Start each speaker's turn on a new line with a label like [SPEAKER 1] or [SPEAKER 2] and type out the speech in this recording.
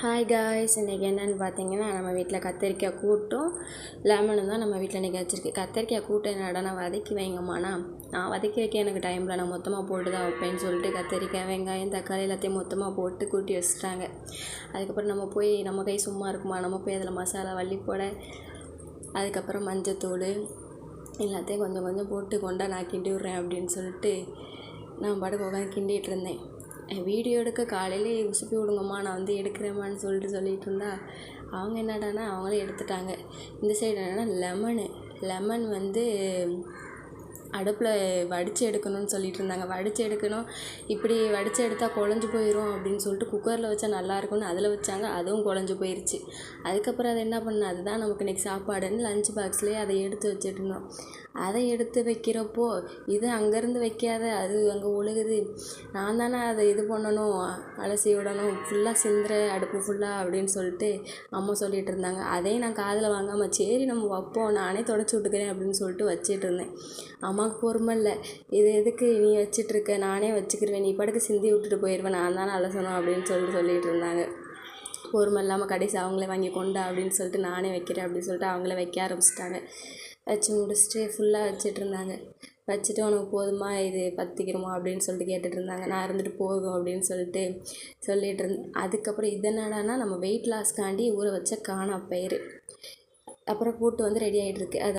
[SPEAKER 1] Hi guys, இன்றைக்கி என்னென்னு பார்த்தீங்கன்னா நம்ம வீட்டில் கத்திரிக்காய் கூட்டும் லெமனும் தான் நம்ம வீட்டில் இன்றைக்கி வச்சுருக்கு. கத்திரிக்காய் கூட்டம் என்னடா வதக்கி வைங்கம்மாண்ணா, நான் வதக்கி வைக்க எனக்கு டைமில் நான் மொத்தமாக போட்டு தான் வைப்பேன்னு சொல்லிட்டு கத்திரிக்காய் வெங்காயம் தக்காளி எல்லாத்தையும் மொத்தமாக போட்டு கூட்டி வச்சுட்டாங்க. அதுக்கப்புறம் நம்ம கை சும்மா இருக்குமா, நம்ம போய் அதில் மசாலா வள்ளி போட, அதுக்கப்புறம் மஞ்சத்தூள் எல்லாத்தையும் கொஞ்சம் கொஞ்சம் போட்டு கொண்டா நான் கிண்டி விட்றேன் அப்படின்னு சொல்லிட்டு நான் பாட்டுக்கு உட்காந்து கிண்டிகிட்டு இருந்தேன். வீடியோ எடுக்க காலையிலே உசுப்பி விடுங்கம்மா, நான் வந்து எடுக்கிறேம்மான்னு சொல்லிட்டு இருந்தா அவங்க என்னடானா அவங்களே எடுத்துட்டாங்க. இந்த சைடு என்னென்னா லெமன் வந்து அடுப்பில் வடித்து எடுக்கணும்னு சொல்லிட்டு இருந்தாங்க. வடித்து எடுக்கணும், இப்படி வடித்து எடுத்தால் குழஞ்சி போயிடும் அப்படின்னு சொல்லிட்டு குக்கரில் வச்சா நல்லாயிருக்கும்னு அதில் வச்சாங்க, அதுவும் குழஞ்சி போயிடுச்சு. அதுக்கப்புறம் அதை என்ன பண்ணேன், அதுதான் நமக்கு இன்றைக்கி சாப்பாடுன்னு லஞ்ச் பாக்ஸ்லேயே அதை எடுத்து வச்சுட்டு இருந்தோம். அதை எடுத்து வைக்கிறப்போ இது அங்கேருந்து வைக்காத, அது அங்கே ஒழுகுது, நான் தானே அதை இது பண்ணணும், அலசி விடணும், ஃபுல்லாக சிந்துற அடுப்பு ஃபுல்லாக அப்படின்னு சொல்லிட்டு அம்மா சொல்லிகிட்டு இருந்தாங்க. அதையும் நான் காதில் வாங்காமல் சரி நம்ம வைப்போம், நானே தொடச்சி விட்டுக்கிறேன் அப்படின்னு சொல்லிட்டு வச்சிட்டு இருந்தேன். அம்மாவுக்கு பொறுமை இல்லை, இது எதுக்கு நீ வச்சிட்ருக்க, நானே வச்சுக்கிருவேன், நீ படுக்க சிந்தி விட்டுட்டு போயிடுவேன், நான் தானே அலசணும் அப்படின்னு சொல்லிட்டு இருந்தாங்க. பொறுமை இல்லாமல் கடைசி அவங்களே வாங்கி கொண்டா அப்படின்னு சொல்லிட்டு நானே வைக்கிறேன் அப்படின்னு சொல்லிட்டு அவங்களே வைக்க ஆரம்பிச்சிட்டாங்க. வச்சு முடிச்சுட்டு ஃபுல்லாக வச்சுட்டு இருந்தாங்க. வச்சுட்டு உனக்கு போதுமா, இது பற்றிக்கிறோமா அப்படின்னு சொல்லிட்டு கேட்டுட்டு இருந்தாங்க. நான் இருந்துட்டு போதும் அப்படின்னு சொல்லிட்டு இருந்தேன். அதுக்கப்புறம் இதென்னடானா நம்ம வெயிட் லாஸ்க்காண்டி ஊற வச்ச காணாப்பயிறு, அப்புறம் கூட்டு வந்து ரெடி ஆகிட்டு இருக்கு. அது